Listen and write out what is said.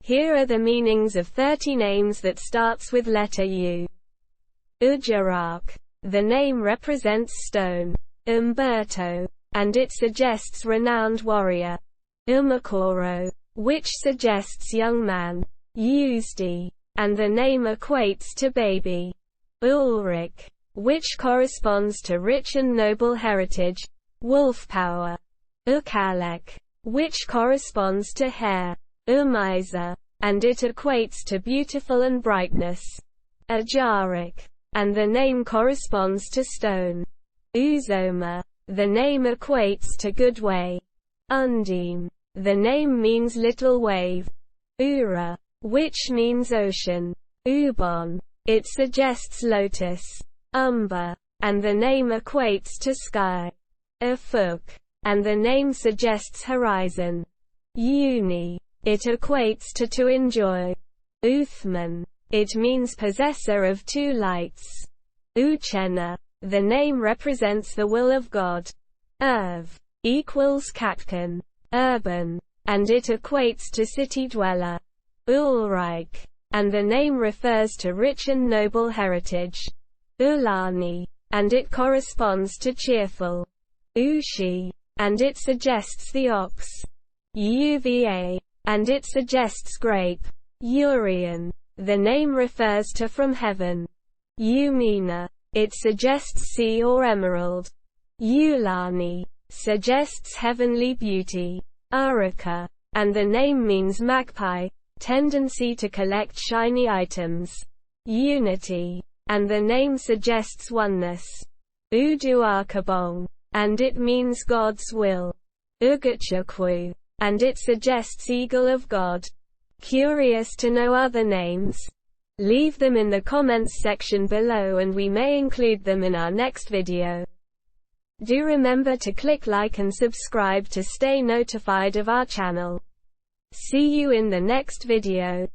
Here are the meanings of 30 names that starts with letter U. Ujarak. The name represents stone. Umberto. And it suggests renowned warrior. Umukoro. Which suggests young man. Usdi. And the name equates to baby. Ulric. Which corresponds to rich and noble heritage. Wolf power. Ukaleq. Which corresponds to hair. Umaiza. And it equates to beautiful and brightness. Ujarak. And the name corresponds to stone. Uzoma. The name equates to good way. Undine. The name means little wave. Urra. Which means ocean. Ubon. It suggests lotus. Umber. And the name equates to sky. Ufuk. And the name suggests horizon. Uni. It equates to enjoy. Uthman. It means possessor of two lights. Uchenna. The name represents the will of God. Urve. Equals Katkan. Urban. And it equates to city dweller. Ulrike. And the name refers to rich and noble heritage. Ulani. And it corresponds to cheerful. Ushi. And it suggests the ox. Uva. And it suggests grape. Urian. The name refers to from heaven. Umina. It suggests sea or emerald. Ulani. Suggests heavenly beauty. Urraca. And the name means magpie, tendency to collect shiny items. Unity. And the name suggests oneness. Uduakobong. And it means God's will. Ugochukwu. And it suggests eagle of God. Curious to know other names? Leave them in the comments section below and we may include them in our next video. Do remember to click like and subscribe to stay notified of our channel. See you in the next video.